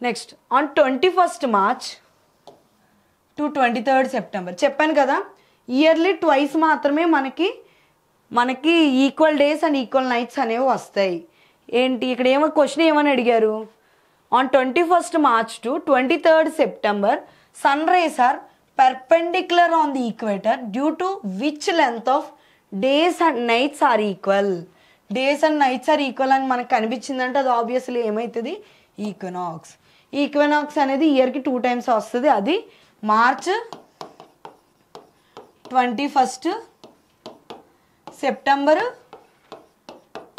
Next on 21st March to 23rd September చెప్పాను కదా, yearly twice మాత్రమే మనకి equal days and equal nights అనేవి వస్తాయి. ఏంటి ఇక్కడ క్వశ్చన్ ఏమని అడిగారు, on 21st March to 23rd September sun rays are perpendicular on the equator due to which length of days and nights are equal. Days and nights are equal అని మనకు కనిపించిందంటే అది obviously ఏమవుతుంది, ఈక్వినాక్స్. ఈక్వినాక్స్ అనేది ఇయర్కి 2 times వస్తుంది, అది March 21st, September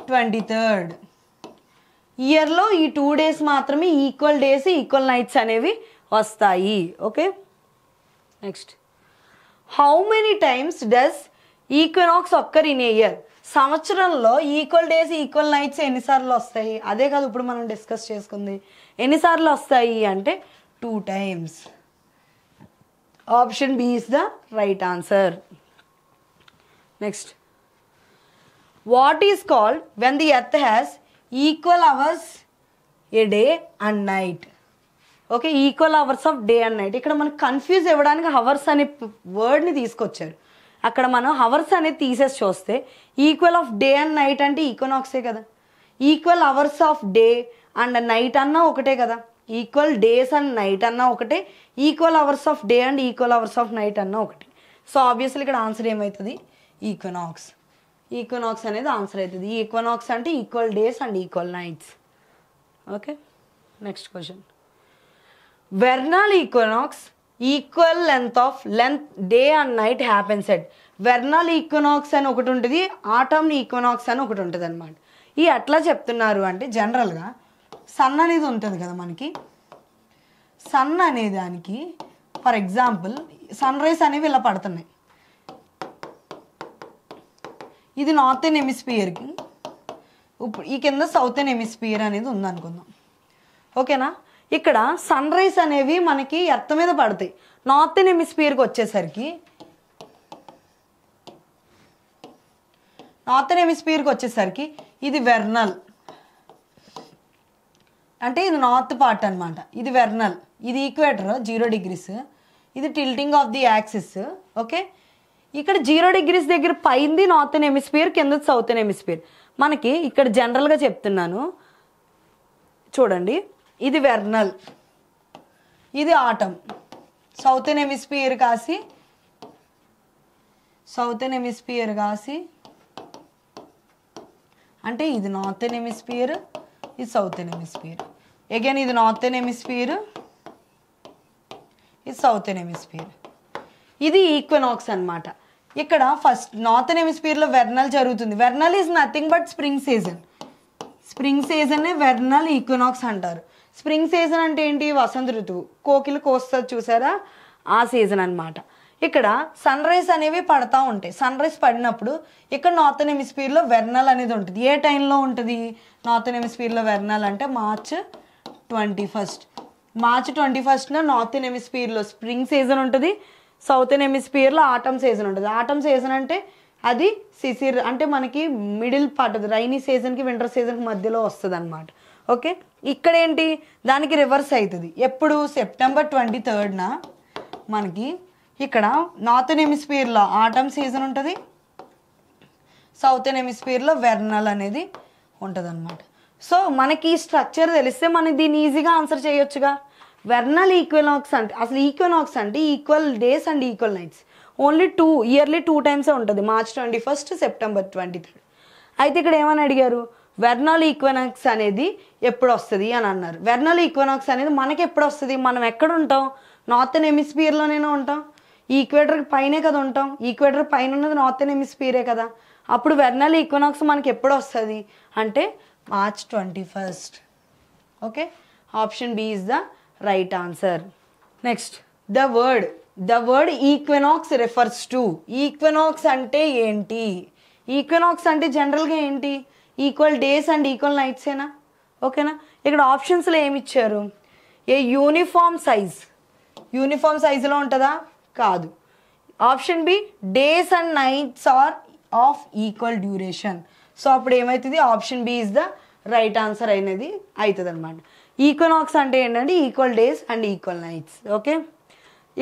23rd. ఇయర్లో ఈ 2 days మాత్రమే ఈక్వల్ డేస్ ఈక్వల్ నైట్స్ అనేవి వస్తాయి. Okay, next how many times does equinox occur in a year. సంవత్సరంలో ఈక్వల్ డేస్ ఈక్వల్ నైట్స్ ఎన్నిసార్లు వస్తాయి, అదే కాదు ఇప్పుడు మనం డిస్కస్ చేసుకుంది. ఎన్నిసార్లు వస్తాయి అంటే 2 times. Option B is the right answer. Next what is called when the earth has equal hours a day and night. Okay, equal hours of day and night. ఇక్కడ మనకు కన్ఫ్యూజ్ ఇవ్వడానికి హవర్స్ అనే వర్డ్ని తీసుకొచ్చారు. అక్కడ మనం హవర్స్ అనేది తీసేసి చూస్తే equal of day and night అంటే ఈక్వినాక్సే కదా. Equal hours of day and night అన్నా ఒకటే కదా. ఈక్వల్ డేస్ అండ్ నైట్ అన్నా ఒకటే, equal hours of day and equal hours of night అన్నా ఒకటి. సో ఆబ్వియస్లీ ఇక్కడ ఆన్సర్ ఏమవుతుంది, ఈక్వినాక్స్. ఈక్వినాక్స్ అనేది ఆన్సర్ అవుతుంది. ఈక్వినాక్స్ అంటే equal days and equal nights. Okay, next question. Vernal equinox equal length day and night happens at. Vernal equinox అని ఒకటి ఉంటుంది, ఆటమ్ ఈక్వినాక్స్ అని ఒకటి ఉంటుంది అనమాట. ఈ ఎట్లా చెప్తున్నారు అంటే జనరల్గా సన్ అనేది ఉంటుంది కదా మనకి. సన్ అనే దానికి ఫర్ ఎగ్జాంపుల్ సన్ రైస్ అనేవి ఇలా పడుతున్నాయి. ఇది నార్థన్ హెమిస్ఫియర్కి, ఇప్పుడు ఈ కింద సౌతర్న్ హెమిస్ఫియర్ అనేది ఉందనుకుందాం. ఓకేనా, ఇక్కడ సన్ రైస్ అనేవి మనకి ఎర్త్ మీద పడతాయి. నార్థన్ హెమిస్ఫియర్కి వచ్చేసరికి ఇది వెర్నల్, అంటే ఇది నార్త్ పార్ట్ అనమాట. ఇది వెర్నల్, ఇది ఈక్వేటర్ 0 degrees, ఇది tilting of the axis. Okay, ఇక్కడ 0 degrees దగ్గర పైంది నార్థన్ హెమిస్ఫియర్, కింద సౌతర్న్ హెమిస్ఫియర్. మనకి ఇక్కడ జనరల్గా చెప్తున్నాను చూడండి, ఇది వెర్నల్, ఇది ఆటమ్. సౌతర్న్ హెమిస్ఫియర్ కాసి అంటే ఇది నార్థన్ హెమిస్ఫియర్, ఇది సౌతర్న్ హెమిస్ఫియర్. అగైన్ ఇది నార్థన్ హెమిస్ఫియర్, ఇది సౌతర్న్ హెమిస్ఫియర్. ఇది ఈక్వినాక్స్ అనమాట. ఇక్కడ ఫస్ట్ నార్థన్ హెమిస్ఫియర్లో వెర్నల్ జరుగుతుంది. Vernal is nothing but spring season. Spring సీజన్నే వెర్నల్ ఈక్వినాక్స్ అంటారు. స్ప్రింగ్ సీజన్ అంటే ఏంటి, వసంత ఋతువు. కోకిలు కోస్తుంది చూసారా, ఆ సీజన్ అనమాట. ఇక్కడ సన్ రైస్ అనేవి పడతా ఉంటాయి. సన్ రైస్ పడినప్పుడు ఇక్కడ నార్థన్ హెమిస్ఫియర్లో వెర్నల్ అనేది ఉంటుంది. ఏ టైంలో ఉంటుంది నార్థన్ హెమిస్ఫియర్లో వెర్నల్ అంటే March 21st. March 21st northern హెమిస్ఫియర్లో స్ప్రింగ్ సీజన్ ఉంటుంది, సౌతర్న్ హెమిస్ఫియర్లో ఆటమ్ సీజన్ ఉంటుంది. ఆటమ్ సీజన్ అంటే అది సిసిర్, అంటే మనకి మిడిల్ పార్ట్, అది రైనీ సీజన్కి వింటర్ సీజన్కి మధ్యలో వస్తుంది అనమాట. ఓకే, ఇక్కడ ఏంటి దానికి రివర్స్ అవుతుంది. ఎప్పుడు September 23rd మనకి ఇక్కడ నార్థన్ హెమిస్ఫియర్లో ఆటమ్ సీజన్ ఉంటుంది, సౌతర్న్ హెమిస్ఫియర్లో వెర్నల్ అనేది ఉంటుంది అనమాట. సో మనకి ఈ స్ట్రక్చర్ తెలిస్తే మనం దీన్ని ఈజీగా ఆన్సర్ చేయొచ్చుగా. వెర్నల్ ఈక్వినాక్స్ అంటే అసలు ఈక్వినాక్స్ అంటే equal days and equal nights. Only yearly 2 times ఉంటుంది, March 21st, September 23rd. అయితే ఇక్కడ ఏమని అడిగారు, వెర్నల్ ఈక్వినాక్స్ అనేది ఎప్పుడు వస్తుంది అని అన్నారు. వెర్నల్ ఈక్వినాక్స్ అనేది మనకి ఎప్పుడు వస్తుంది, మనం ఎక్కడ ఉంటాం, నార్థన్ హెమిస్ఫియర్లోనే ఉంటాం. ఈక్వేటర్కి పైనే కదా ఉంటాం, ఈక్వేటర్ పైన ఉన్నది నార్థన్ హెమిస్ఫియరే కదా. అప్పుడు వెర్నల్ ఈక్వినాక్స్ మనకి ఎప్పుడు వస్తుంది అంటే March 21st. Okay, option B is the right answer. Next the word equinox refers to. Equinox అంటే ఏంటి, ఈక్వినాక్స్ అంటే జనరల్గా ఏంటి, ఈక్వల్ డేస్ అండ్ ఈక్వల్ నైట్సేనా. ఓకేనా, ఇక్కడ ఆప్షన్స్లో ఏమి ఇచ్చారు, ఏ యూనిఫామ్ సైజులో ఉంటుందా, కాదు. Option B days and nights are of equal duration. So అప్పుడు ఏమవుతుంది, option B is the right answer అనేది అవుతుంది అనమాట. ఈక్వినాక్స్ అంటే ఏంటంటే equal days and equal nights. Okay,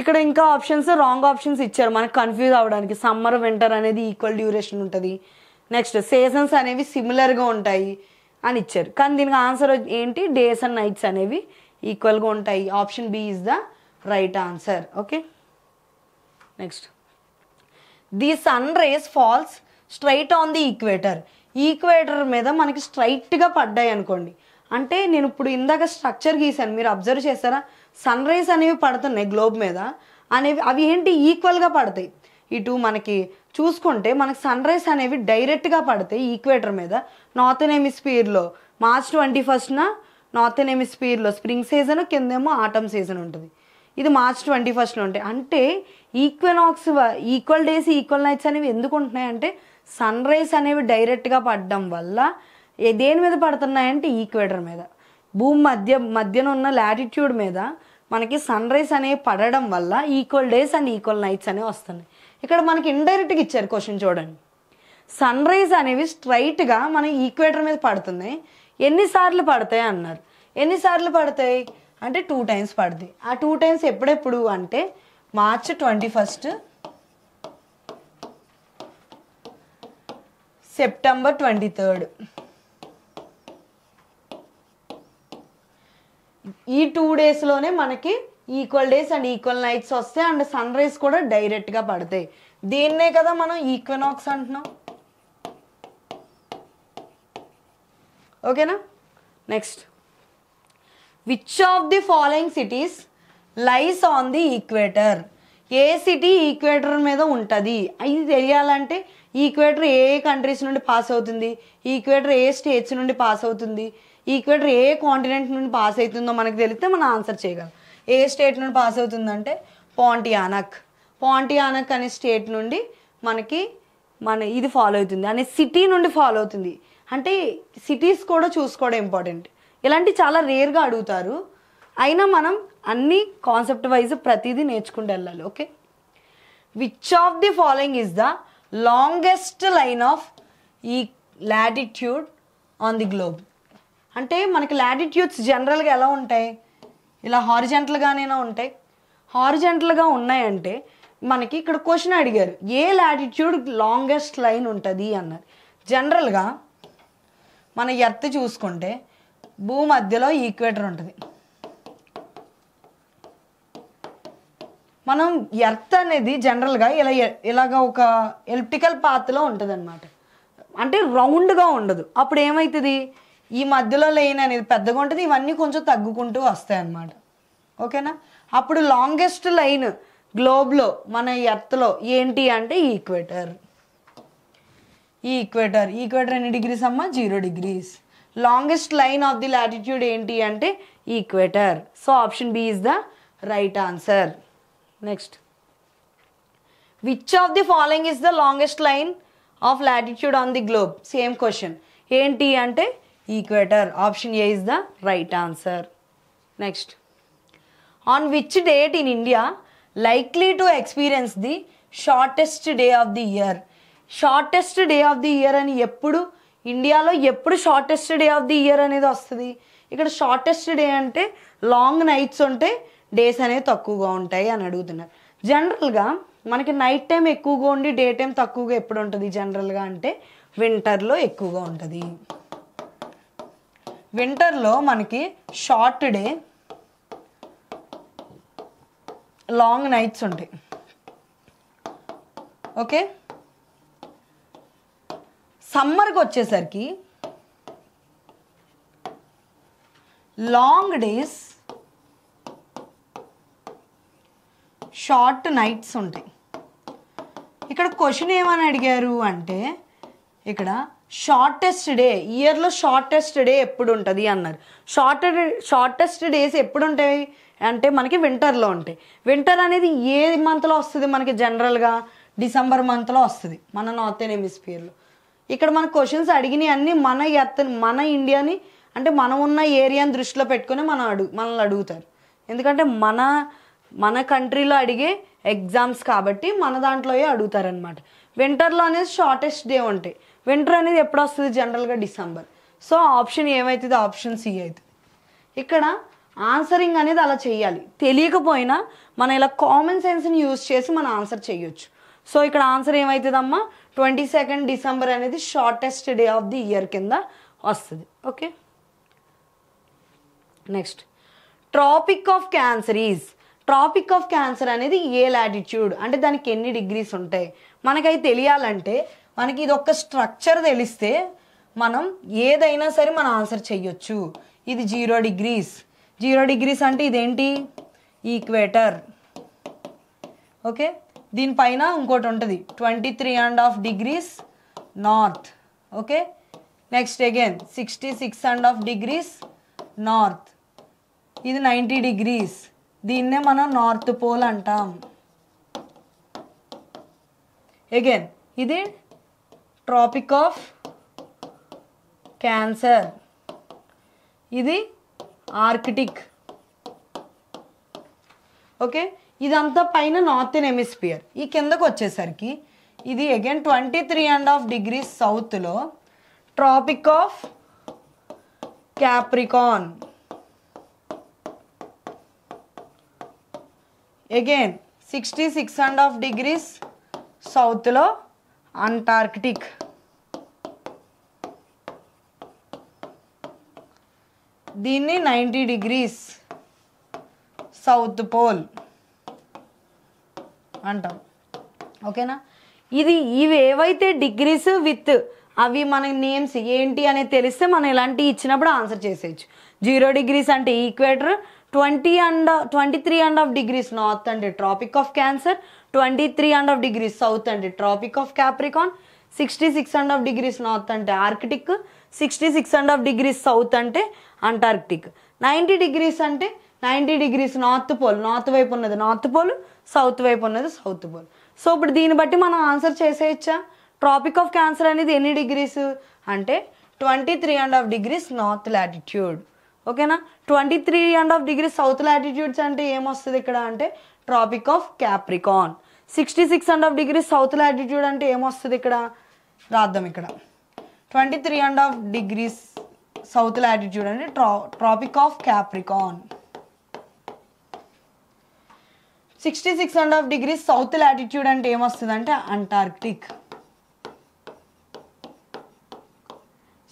ఇక్కడ ఇంకా ఆప్షన్స్ రాంగ్ ఆప్షన్స్ ఇచ్చారు మనకు కన్ఫ్యూజ్ అవ్వడానికి. సమ్మర్ వింటర్ అనేది ఈక్వల్ డ్యూరేషన్ ఉంటుంది, నెక్స్ట్ సీజన్స్ అనేవి సిమిలర్గా ఉంటాయి అని ఇచ్చారు. కానీ దీనికి ఆన్సర్ ఏంటి, డేస్ అండ్ నైట్స్ అనేవి ఈక్వల్గా ఉంటాయి. Option B is the right answer. Okay, next the sun rays falls straight on the equator. Equator మీద మనకి స్ట్రైట్గా పడ్డాయి అనుకోండి, అంటే నేను ఇప్పుడు ఇందాక స్ట్రక్చర్ గీసాను, మీరు అబ్జర్వ్ చేస్తారా, సన్ రైస్ అనేవి పడుతున్నాయి గ్లోబ్ మీద అనేవి, అవి ఏంటి ఈక్వల్గా పడతాయి. ఇటు మనకి చూసుకుంటే మనకి సన్ రైస్ అనేవి డైరెక్ట్గా పడతాయి ఈక్వేటర్ మీద. నార్థన్ హెమిస్ఫియర్లో మార్చ్ 21న నార్థన్ హెమిస్ఫియర్లో స్ప్రింగ్ సీజన్, కిందేమో ఆటమ్ సీజన్ ఉంటుంది. ఇది మార్చ్ 21లో ఉంటాయి. అంటే equinox equal days equal nights అనేవి ఎందుకు ఉంటున్నాయి అంటే సన్ రైస్ అనేవి డైరెక్ట్గా పడడం వల్ల దేని మీద పడుతున్నాయంటే ఈక్వేటర్ మీద, భూమి మధ్యన ఉన్న లాటిట్యూడ్ మీద మనకి సన్ రైస్ అనేవి పడడం వల్ల equal days and equal nights అనేవి వస్తున్నాయి. ఇక్కడ మనకి ఇండైరెక్ట్గా ఇచ్చారు క్వశ్చన్ చూడండి. సన్ రైస్ అనేవి స్ట్రైట్గా మన ఈక్వేటర్ మీద పడుతున్నాయి, ఎన్నిసార్లు పడతాయి అన్నారు. ఎన్నిసార్లు పడతాయి అంటే 2 times పడతాయి. ఆ 2 times ఎప్పుడెప్పుడు అంటే మార్చ్ 21, సెప్టెంబర్ 23. ఈ 2 daysలోనే మనకి equal days and equal nights వస్తాయి అండ్ సన్ రైజ్ కూడా డైరెక్ట్గా పడతాయి. దీన్నే కదా మనం ఈక్వినాక్స్ అంటున్నాం. ఓకేనా, next which of the following cities lies on the equator. A city equator మీద ఉంటుంది ఇది తెలియాలంటే ఈక్వేటర్ ఏ కంట్రీస్ నుండి పాస్ అవుతుంది, ఈక్వేటర్ ఏ స్టేట్స్ నుండి పాస్ అవుతుంది, ఈక్వేటర్ ఏ కాంటినెంట్ నుండి పాస్ అవుతుందో మనకు తెలిస్తే మనం ఆన్సర్ చేయగలం. ఏ స్టేట్ నుండి పాస్ అవుతుందంటే పాంటియానక్ అనే స్టేట్ నుండి మనకి ఇది ఫాలో అవుతుంది, అనే సిటీ నుండి ఫాలో అవుతుంది. అంటే సిటీస్ కూడా చూసుకోవడం ఇంపార్టెంట్. ఇలాంటి చాలా రేర్గా అడుగుతారు, అయినా మనం అన్ని కాన్సెప్ట్ వైజ్ ప్రతిదీ నేర్చుకుంటూ వెళ్ళాలి. Okay, which of the following is the longest line of ఈ లాటిట్యూడ్ ఆన్ ది గ్లోబ్. అంటే మనకి లాటిట్యూడ్స్ జనరల్గా ఎలా ఉంటాయి, ఇలా హారిజెంటల్గానే ఉంటాయి. హారిజెంటల్గా ఉన్నాయంటే మనకి ఇక్కడ క్వశ్చన్ అడిగారు ఏ లాటిట్యూడ్ లాంగెస్ట్ లైన్ ఉంటుంది అన్నారు. జనరల్గా మన ఎర్త్ చూసుకుంటే భూమి మధ్యలో ఈక్వేటర్ ఉంటుంది. మనం ఎర్త్ అనేది జనరల్గా ఇలాగ ఒక ఎలిప్టికల్ పాత్లో ఉంటుంది అనమాట, అంటే రౌండ్గా ఉండదు. అప్పుడు ఏమవుతుంది, ఈ మధ్యలో లైన్ అనేది పెద్దగా ఉంటుంది, ఇవన్నీ కొంచెం తగ్గుకుంటూ వస్తాయి అన్నమాట. ఓకేనా, అప్పుడు లాంగెస్ట్ లైన్ గ్లోబ్లో మన ఎర్త్లో ఏంటి అంటే ఈక్వేటర్. ఈక్వేటర్ ఎన్ని డిగ్రీస్ అమ్మా, 0 degrees. Longest line of the latitude ఏంటి అంటే equator. So option B is the right answer. Next which of the following is the longest line of latitude on the globe. Same question, ఏంటి అంటే equator. Option A is the right answer. Next on which date in India likely to experience the shortest day of the year. Shortest day of the year అని ఇండియాలో ఎప్పుడు shortest day of the year అనేది వస్తుంది. ఇక్కడ shortest day అంటే long nights ఉంటే days అనేవి తక్కువగా ఉంటాయి అని అడుగుతున్నారు. జనరల్గా మనకి నైట్ టైం ఎక్కువగా ఉండి డే టైం తక్కువగా ఎప్పుడు ఉంటుంది జనరల్గా అంటే వింటర్లో ఎక్కువగా ఉంటుంది. వింటర్లో మనకి షార్ట్ డే, లాంగ్ నైట్స్ ఉంటాయి. ఓకే, సమ్మర్కి వచ్చేసరికి లాంగ్ డేస్, షార్ట్ నైట్స్ ఉంటాయి. ఇక్కడ క్వశ్చన్ ఏమని అడిగారు అంటే ఇక్కడ షార్టెస్ట్ డే, ఇయర్లో షార్టెస్ట్ డే ఎప్పుడు ఉంటుంది అన్నారు. షార్టెస్ట్ డేస్ ఎప్పుడు ఉంటాయి అంటే మనకి వింటర్లో ఉంటాయి. వింటర్ అనేది ఏ మంత్లో వస్తుంది మనకి జనరల్గా డిసెంబర్ మంత్లో వస్తుంది మన నార్థన్ హెమిస్ఫియర్లో. ఇక్కడ మన క్వశ్చన్స్ అడిగినవి అన్నీ మన ఇండియాని అంటే మనం ఉన్న ఏరియాని దృష్టిలో పెట్టుకొని మనల్ని అడుగుతారు. ఎందుకంటే మన కంట్రీలో అడిగే ఎగ్జామ్స్ కాబట్టి మన దాంట్లోయే అడుగుతారనమాట. వింటర్లో అనేది షార్టెస్ట్ డే ఉంటాయి. వింటర్ అనేది ఎప్పుడు వస్తుంది జనరల్గా డిసెంబర్. సో ఆప్షన్ ఏమవుతుంది, ఆప్షన్ సి అవుతుంది. ఇక్కడ ఆన్సరింగ్ అనేది అలా చేయాలి. తెలియకపోయినా మనం ఇలా కామన్ సెన్స్ని యూజ్ చేసి మనం ఆన్సర్ చేయొచ్చు. సో ఇక్కడ ఆన్సర్ ఏమవుతుందమ్మా, 22 డిసెంబర్ అనేది shortest day of the year కింద వస్తుంది. Okay, next Tropic of Cancer is, Tropic of Cancer అనేది ఏ లాటిట్యూడ్ అంటే దానికి ఎన్ని డిగ్రీస్ ఉంటాయి మనకై తెలియాలంటే మనకి ఇది ఒక స్ట్రక్చర్ తెలిస్తే మనం ఏదైనా సరే మనం ఆన్సర్ చెయ్యొచ్చు. ఇది 0 డిగ్రీస్, 0 డిగ్రీస్ అంటే ఇదేంటి, ఈక్వేటర్. ఓకే, దీనిపైన ఇంకోటి ఉంటుంది 23.5 degrees north. Okay, next again 66.5 degrees north. ఇది 90 డిగ్రీస్, దీన్నే మనం నార్త్ పోల్ అంటాం. అగైన్ ఇది ట్రాపిక్ ఆఫ్ క్యాన్సర్, ఇది ఆర్కిటిక్. ఓకే, ఇదంతా పైన నార్థన్ హెమిస్ఫియర్. ఈ కిందకు వచ్చేసరికి ఇది అగైన్ 23.5 డిగ్రీస్ సౌత్లో tropic of capricorn. Again 66.5 degrees సౌత్లో అంటార్కిటిక్. దీన్ని 90 డిగ్రీస్ సౌత్ పోల్ అంటాం. ఓకేనా, ఇవి ఏవైతే డిగ్రీస్ విత్ అవి మన నేమ్స్ ఏంటి అనేది తెలిస్తే మనం ఇలాంటివి ఇచ్చినప్పుడు ఆన్సర్ చేసేయచ్చు. 0 డిగ్రీస్ అంటే ఈక్వేటర్, 23.5 డిగ్రీస్ నార్త్ అంటే trophic of cancer, 23.5 degrees south అంటే trophic of Capricorn, 66.5 degrees north అంటే ఆర్కిటిక్, 66.5 డిగ్రీస్ సౌత్ అంటే అంటార్కిటిక్, 90 డిగ్రీస్ అంటే 90 డిగ్రీస్ నార్త్ పోల్, నార్త్ వైపు ఉన్నది నార్త్ పోల్, సౌత్ వైపు ఉన్నది సౌత్ పోల్. సో ఇప్పుడు దీన్ని బట్టి మనం ఆన్సర్ చేసేయచ్చా, ట్రాపిక్ ఆఫ్ క్యాన్సర్ అనేది ఎన్ని డిగ్రీస్ అంటే 23.5 డిగ్రీస్ నార్త్ లాటిట్యూడ్. ఓకేనా, 23.5 డిగ్రీస్ సౌత్ లాటిట్యూడ్స్ అంటే ఏమొస్తుంది ఇక్కడ అంటే trophic of Capricorn. 66.5 degrees south latitude అంటే ఏమొస్తుంది ఇక్కడ రాద్దాం. ఇక్కడ 23.5 డిగ్రీస్ సౌత్ లాటిట్యూడ్ అంటే trophic of Capricorn. 66.5 degrees south latitude అంటే ఏమొస్తుంది అంటే అంటార్కిటిక్.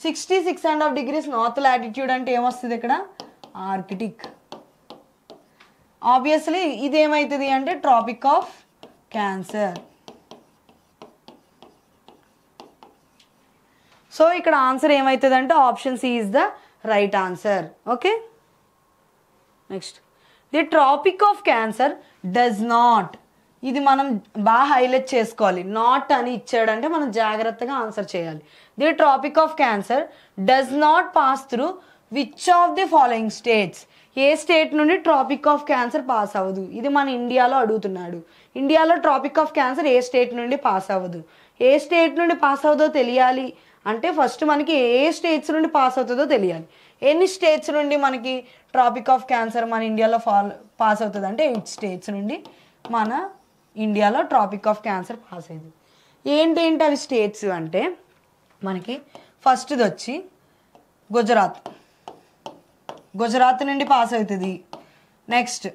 66.5 డిగ్రీస్ నార్త్ లాటిట్యూడ్ అంటే ఏమొస్తుంది ఇక్కడ ఆర్కిటిక్. ఆబ్వియస్లీ ఇదేమవుతుంది అంటే ట్రాపిక్ ఆఫ్ క్యాన్సర్. సో ఇక్కడ ఆన్సర్ ఏమవుతుంది అంటే option C is the right answer. Okay, next the Tropic of Cancer does not, ఇది మనం బాగా హైలైట్ చేసుకోవాలి. నాట్ అని ఇచ్చాడంటే మనం జాగ్రత్తగా ఆన్సర్ చేయాలి. The Tropic of Cancer does not pass through which of the following states, ఏ స్టేట్ నుండి ట్రాపిక్ ఆఫ్ క్యాన్సర్ పాస్ అవ్వదు. ఇది మన ఇండియాలో అడుగుతున్నాడు. ఇండియాలో ట్రాపిక్ ఆఫ్ క్యాన్సర్ ఏ స్టేట్ నుండి పాస్ అవ్వదు. ఏ స్టేట్ నుండి పాస్ అవుతుందో తెలియాలి అంటే ఫస్ట్ మనకి ఏ స్టేట్స్ నుండి పాస్ అవుతుందో తెలియాలి. ఎన్ని స్టేట్స్ నుండి మనకి ట్రాపిక్ ఆఫ్ క్యాన్సర్ మన ఇండియాలో పాస్ అవుతుంది అంటే 8 స్టేట్స్ నుండి మన ఇండియాలో ట్రాపిక్ ఆఫ్ క్యాన్సర్ పాస్ అయింది. ఏంటి అవి స్టేట్స్ అంటే మనకి ఫస్ట్ది వచ్చి గుజరాత్, గుజరాత్ నుండి పాస్ అవుతుంది. Next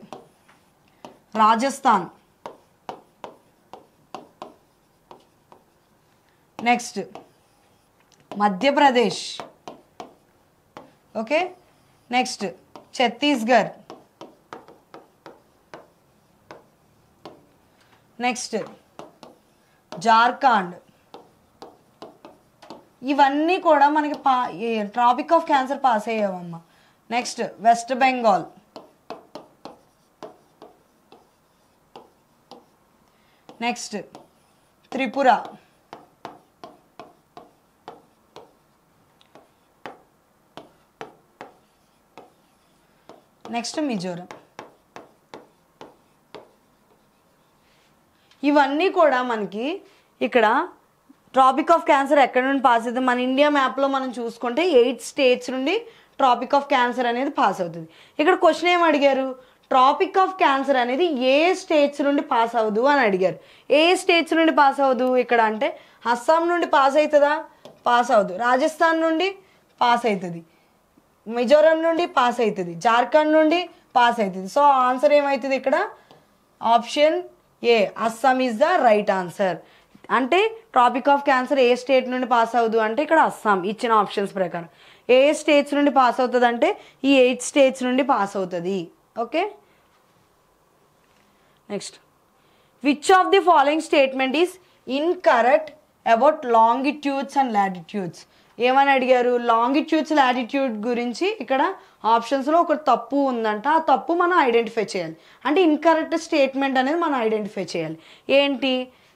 Rajasthan, next Madhya Pradesh, okay, next Chhattisgarh, next Jharkhand. ఇవన్నీ కూడా మనకి ట్రాపిక్ ఆఫ్ క్యాన్సర్ పాస్ అయ్యావమ్మా. Next West Bengal, next Tripura, next Mizoram. ఇవన్నీ కూడా మనకి ఇక్కడ ట్రాపిక్ ఆఫ్ క్యాన్సర్ ఎక్కడి నుండి పాస్ అవుతుంది మన ఇండియా మ్యాప్లో మనం చూసుకుంటే 8 స్టేట్స్ నుండి ట్రాపిక్ ఆఫ్ క్యాన్సర్ అనేది పాస్ అవుతుంది. ఇక్కడ క్వశ్చన్ ఏం అడిగారు, ట్రాపిక్ ఆఫ్ క్యాన్సర్ అనేది ఏ స్టేట్స్ నుండి పాస్ అవ్వదు అని అడిగారు. ఏ స్టేట్స్ నుండి పాస్ అవ్వదు ఇక్కడ అంటే అస్సాం నుండి పాస్ అవుతుందా, పాస్ అవ్వదు. రాజస్థాన్ నుండి పాస్ అవుతుంది. మిజోరం నుండి పాస్ అవుతుంది, జార్ఖండ్ నుండి పాస్ అవుతుంది. సో ఆన్సర్ ఏమవుతుంది ఇక్కడ? Option A, Assam is the right answer. అంటే ట్రాపిక్ ఆఫ్ క్యాన్సర్ ఏ స్టేట్ నుండి పాస్ అవుతుంది అంటే ఇక్కడ అస్సాం ఇచ్చిన ఆప్షన్స్ ప్రకారం. ఏ స్టేట్స్ నుండి పాస్ అవుతుంది అంటే ఈ 8 స్టేట్స్ నుండి పాస్ అవుతుంది. Okay, next, which of the following statement is incorrect about longitudes and latitudes? ఏమని అడిగారు? లాంగిట్యూడ్స్ లాటిట్యూడ్ గురించి ఇక్కడ ఆప్షన్స్లో ఒక తప్పు ఉందంట. ఆ తప్పు మనం ఐడెంటిఫై చేయాలి. అంటే ఇన్కరెక్ట్ స్టేట్మెంట్ అనేది మనం ఐడెంటిఫై చేయాలి. ఏంటి?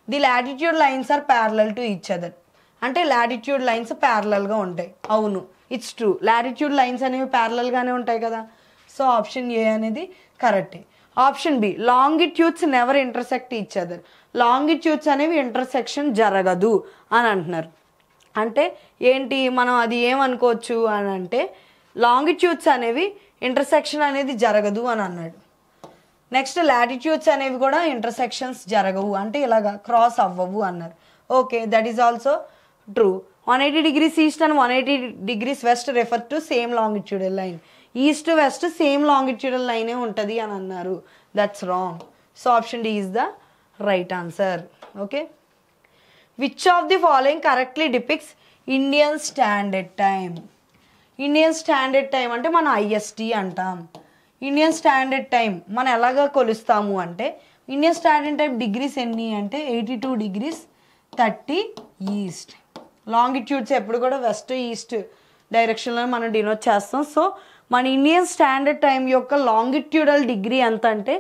The latitude lines are parallel to each other. అంటే లాటిట్యూడ్ లైన్స్ ప్యారలల్గా ఉంటాయి. అవును, ఇట్స్ ట్రూ. లాటిట్యూడ్ లైన్స్ అనేవి ప్యారలల్గానే ఉంటాయి కదా. సో ఆప్షన్ ఏ అనేది కరెక్టే. Option B, longitudes never intersect each other. Longitudes అనేవి ఇంటర్సెక్షన్ జరగదు అని అంటున్నారు. అంటే ఏంటి? మనం అది ఏమనుకోవచ్చు అని అంటే లాంగిట్యూడ్స్ అనేవి ఇంటర్సెక్షన్ అనేది జరగదు అని అన్నాడు. నెక్స్ట్ లాటిట్యూడ్స్ అనేవి కూడా ఇంటర్సెక్షన్స్ జరగవు, అంటే ఇలాగా క్రాస్ అవ్వవు అన్నారు. Okay, that is also true. 180 degrees east and 180 degrees west refer to same longitudinal line. East west same longitudinal లైనే ఉంటుంది అని అన్నారు. That's wrong. So option D is the right answer. Okay, which of the following correctly depicts Indian standard time? Indian standard time అంటే మనం IST అంటాం. Indian standard time మనం ఎలాగా కొలుస్తాము అంటే ఇండియన్ స్టాండర్డ్ టైం డిగ్రీస్ ఎన్ని అంటే 82 degrees 30 ఈస్ట్. లాంగిట్యూడ్స్ ఎప్పుడు కూడా వెస్ట్ ఈస్ట్ డైరెక్షన్లో మనం డినోట్ చేస్తాం. సో మన ఇండియన్ స్టాండర్డ్ టైం యొక్క లాంగిట్యూడల్ డిగ్రీ ఎంత అంటే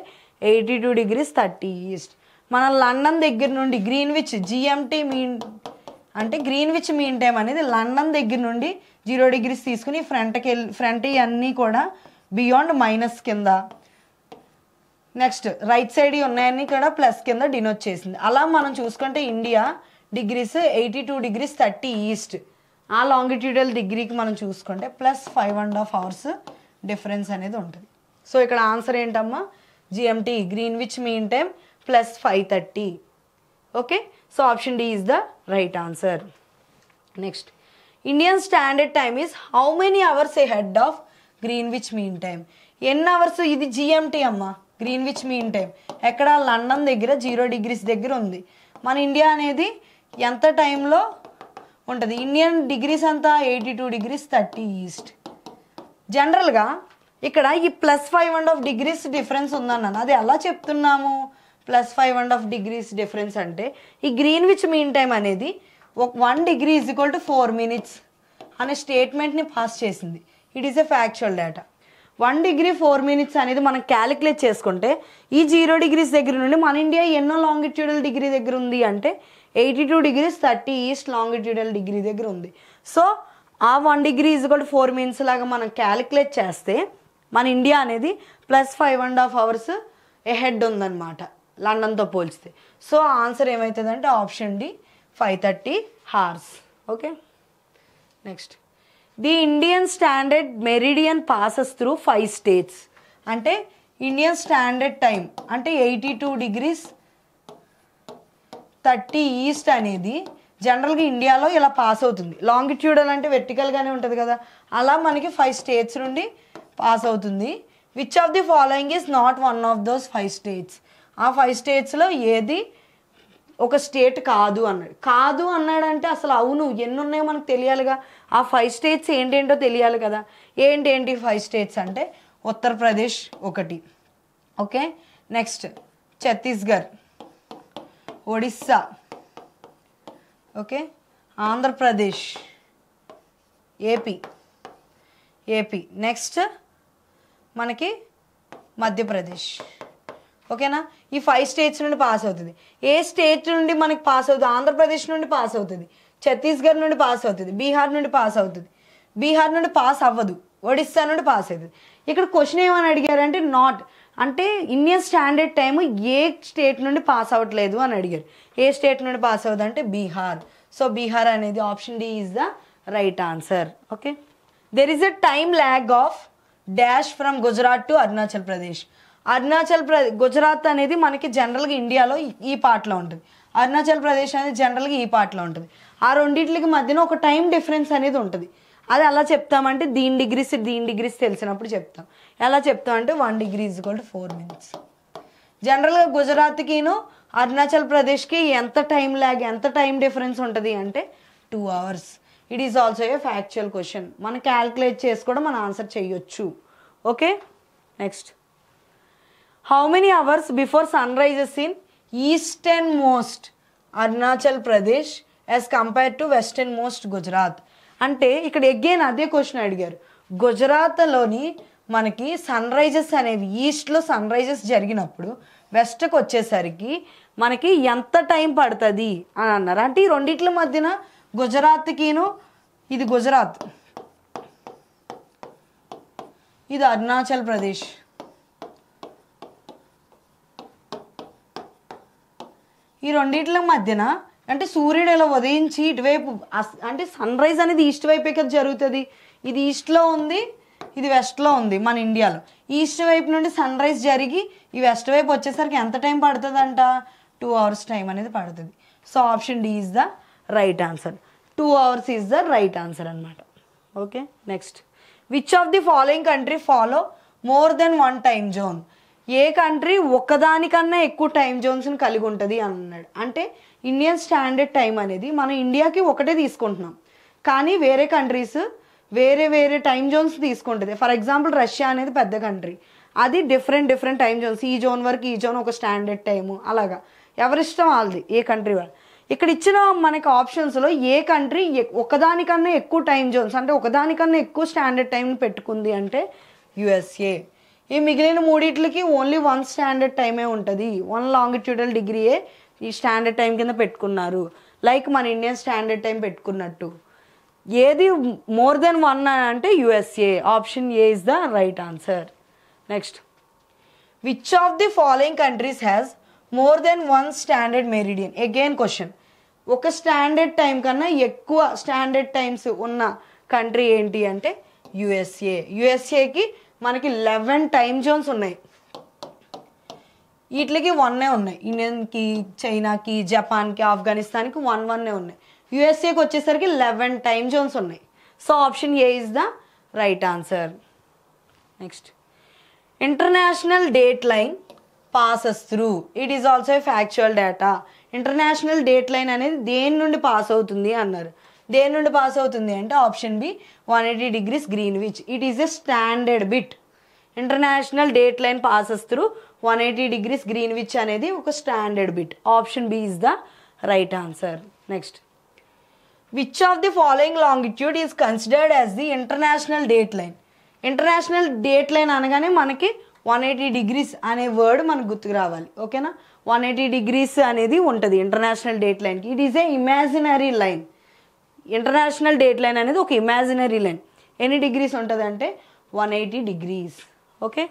82 degrees 30 ఈస్ట్. మన లండన్ దగ్గర నుండి గ్రీన్విచ్ జిఎంటీ మీన్ అంటే గ్రీన్విచ్ మీన్ టైం అనేది లండన్ దగ్గర నుండి 0 degrees తీసుకుని ఫ్రంట్ అన్నీ కూడా బియాండ్ మైనస్ కింద, నెక్స్ట్ రైట్ సైడ్ ఉన్నాయన్నీ కూడా ప్లస్ కింద డినోట్ చేసింది. అలా మనం చూసుకుంటే ఇండియా డిగ్రీస్ 82 degrees 30 ఈస్ట్ ఆ లాంగిట్యూడల్ డిగ్రీకి మనం చూసుకుంటే ప్లస్ 5.5 hours డిఫరెన్స్ అనేది ఉంటుంది. సో ఇక్కడ ఆన్సర్ ఏంటమ్మా? GMT Greenwich Mean Time plus 5:30. Okay, so option D is the right answer. Next, Indian Standard Time is how many hours ahead of Greenwich Mean Time? ఎన్ని hours? ఇది GMT అమ్మా. Greenwich Mean Time ఎక్కడ? London దగ్గర 0 degrees దగ్గర ఉంది. మన India అనేది ఎంత టైంలో ఉంటుంది? ఇండియన్ డిగ్రీస్ అంతా 82 degrees 30 ఈస్ట్. జనరల్గా ఇక్కడ ఈ ప్లస్ 5.5 degrees డిఫరెన్స్ ఉందన్నాను. అది ఎలా చెప్తున్నాము? ప్లస్ 5.5 degrees డిఫరెన్స్ అంటే ఈ గ్రీన్విచ్ మీన్ టైం అనేది 1 degree is equal to 4 minutes అనే స్టేట్మెంట్ని పాస్ చేసింది. It is a factual data. 1 degree 4 minutes అనేది మనం క్యాలిక్యులేట్ చేసుకుంటే ఈ 0 degrees దగ్గర నుండి మన ఇండియా ఎన్నో లాంగిట్యూడల్ డిగ్రీ దగ్గర ఉంది అంటే 82 degrees 30 ఈస్ట్ లాంగిట్యూడల్ డిగ్రీ దగ్గర ఉంది. సో ఆ 1 degree is equal to 4 minutes లాగా మనం క్యాలిక్యులేట్ చేస్తే మన ఇండియా అనేది ప్లస్ 5.5 hours ఎహెడ్ ఉందన్నమాట లండన్తో పోల్చితే. సో ఆన్సర్ ఏమవుతుందంటే option D 5:30 hours. Okay, next, the Indian Standard Meridian passes through 5 states. అంటే ఇండియన్ స్టాండర్డ్ టైం అంటే 82 degrees 30 ఈస్ట్ అనేది జనరల్గా ఇండియాలో ఇలా పాస్ అవుతుంది. లాంగిట్యూడల్ అంటే వెర్టికల్గానే ఉంటుంది కదా, అలా మనకి 5 states నుండి పాస్ అవుతుంది. Which of the following is not one of those 5 states? ఆ 5 statesలో ఏది ఒక స్టేట్ కాదు అన్నాడు. కాదు అన్నాడంటే అసలు అవును ఎన్ని ఉన్నాయో మనకు తెలియాలిగా. ఆ 5 states ఏంటేంటో తెలియాలి కదా. ఏంటి 5 states అంటే ఉత్తరప్రదేశ్ ఒకటి, okay, next Chhattisgarh, Odisha, okay, Andhra Pradesh, AP, next మనకి మధ్యప్రదేశ్. ఓకేనా? ఈ 5 states నుండి పాస్ అవుతుంది. ఏ స్టేట్ నుండి మనకి పాస్ అవుతుంది? ఆంధ్రప్రదేశ్ నుండి పాస్ అవుతుంది, ఛత్తీస్గఢ్ నుండి పాస్ అవుతుంది, బీహార్ నుండి పాస్ అవుతుంది. బీహార్ నుండి పాస్ అవ్వదు, ఒడిస్సా నుండి పాస్ అవుతుంది. ఇక్కడ క్వశ్చన్ ఏమని అడిగారంటే నాట్ అంటే ఇండియన్ స్టాండర్డ్ టైం ఏ స్టేట్ నుండి పాస్ అవ్వట్లేదు అని అడిగారు. ఏ స్టేట్ నుండి పాస్ అవుతుంది అంటే బీహార్. సో బీహార్ అనేది option D is the right answer. Okay, there is a time lag of dash from Gujarat to Arunachal Pradesh. Gujarat అనేది మనకి జనరల్గా ఇండియాలో ఈ పార్ట్లో ఉంటుంది, అరుణాచల్ ప్రదేశ్ అనేది జనరల్గా ఈ పార్ట్లో ఉంటుంది. ఆ రెండింటికి మధ్యన ఒక టైం డిఫరెన్స్ అనేది ఉంటుంది. అది ఎలా చెప్తామంటే దీని డిగ్రీస్ తెలిసినప్పుడు చెప్తాం. ఎలా చెప్తామంటే 1 degree = 4 minutes. జనరల్గా గుజరాత్కిను అరుణాచల్ ప్రదేశ్కి ఎంత టైం డిఫరెన్స్ ఉంటుంది అంటే 2 hours. It is also a factual question. మనం క్యాల్కులేట్ చేసి కూడా మనం ఆన్సర్ చేయొచ్చు. Okay, next. How many hours before sun rises in eastern most Arunachal Pradesh as compare to western most Gujarat? అంటే ఇక్కడ అగైన్ అదే క్వశ్చన్ అడిగారు. గుజరాత్లోని మనకి సన్ రైజెస్ అనేవి ఈస్ట్లో సన్ రైజెస్ జరిగినప్పుడు వెస్ట్కి వచ్చేసరికి మనకి ఎంత టైం పడుతుంది అని అన్నారు. అంటే ఈ రెండిట్ల మధ్యన గుజరాత్కిను, ఇది గుజరాత్, ఇది అరుణాచల్ ప్రదేశ్, ఈ రెండిట్ల మధ్యన అంటే సూర్యుడు ఇలా ఉదయించి ఇటువైపు అంటే సన్ రైజ్ అనేది ఈస్ట్ వైపే కదా జరుగుతుంది. ఇది ఈస్ట్లో ఉంది, ఇది వెస్ట్లో ఉంది. మన ఇండియాలో ఈస్ట్ వైపు నుండి సన్ రైజ్ జరిగి ఈ వెస్ట్ వైపు వచ్చేసరికి ఎంత టైం పడుతుంది అంట? 2 hours టైం అనేది పడుతుంది. So option D is the right answer. 2 hours is the right answer అనమాట. Okay, next. Which of the following country follow more than 1 time zone? ఏ కంట్రీ ఒక్కదానికన్నా ఎక్కువ టైం జోన్స్ని కలిగి ఉంటుంది అన్నాడు. అంటే ఇండియన్ స్టాండర్డ్ టైం అనేది మన ఇండియాకి ఒకటే తీసుకుంటున్నాం, కానీ వేరే కంట్రీస్ వేరే టైం జోన్స్ తీసుకుంటుంది. ఫర్ ఎగ్జాంపుల్ రష్యా అనేది పెద్ద కంట్రీ, అది డిఫరెంట్ టైం జోన్స్. ఈ జోన్ వరకు ఈ జోన్ ఒక స్టాండర్డ్ టైము, అలాగా ఎవరిష్టం వాళ్ళది, ఏ కంట్రీ వాళ్ళు. ఇక్కడ ఇచ్చిన మనకి ఆప్షన్స్లో ఏ కంట్రీ ఒకదానికన్నా ఎక్కువ టైం జోన్స్ అంటే ఒకదానికన్నా ఎక్కువ స్టాండర్డ్ టైం పెట్టుకుంది అంటే యుఎస్ఏ. ఈ మిగిలిన మూడిట్లకి ఓన్లీ 1 స్టాండర్డ్ టైమే ఉంటుంది, 1 longitudinal డిగ్రీయే ఈ స్టాండర్డ్ టైం కింద పెట్టుకున్నారు, లైక్ మన ఇండియన్ స్టాండర్డ్ టైం పెట్టుకున్నట్టు. ఏది మోర్ దెన్ 1 అంటే USA. Option A is the right answer. Next. Which of the following countries has more than 1 standard meridian? Again question. ఒక స్టాండర్డ్ టైం కన్నా ఎక్కువ స్టాండర్డ్ టైమ్స్ ఉన్న కంట్రీ ఏంటి అంటే యుఎస్ఏ. యుఎస్ఏకి మనకి 11 టైం జోన్స్ ఉన్నాయి, వీటికి 1 ఉన్నాయి. ఇండియన్కి, చైనాకి, జపాన్కి, ఆఫ్ఘనిస్తాన్కి 1 ఉన్నాయి. యుఎస్ఏకి వచ్చేసరికి 11 టైం జోన్స్ ఉన్నాయి. So option A is the right answer. Next. International Date Line passes through. It is also a factual data. International Date line అనేది దేని నుండి పాస్ అవుతుంది అన్నారు. దేని నుండి పాస్ అవుతుంది అంటే option B 180 degrees Greenwich. It is a standard bit. International Date Line passes through 180 degrees Greenwich అనేది ఒక standard bit. Option B is the right answer. Next. Which of the following longitude is considered as the International Date Line? International Date Line అనగానే మనకి 180 degrees అనే word మనకు గుర్తుకు రావాలి. ఓకేనా? 180 degrees అనేది ఉంటుంది ఇంటర్నేషనల్ డేట్ లైన్కి. It is a imaginary line. International Date line అనేది ఒక ఇమాజినరీ లైన్. ఎన్ని డిగ్రీస్ ఉంటుంది అంటే 180 degrees. ఓకే.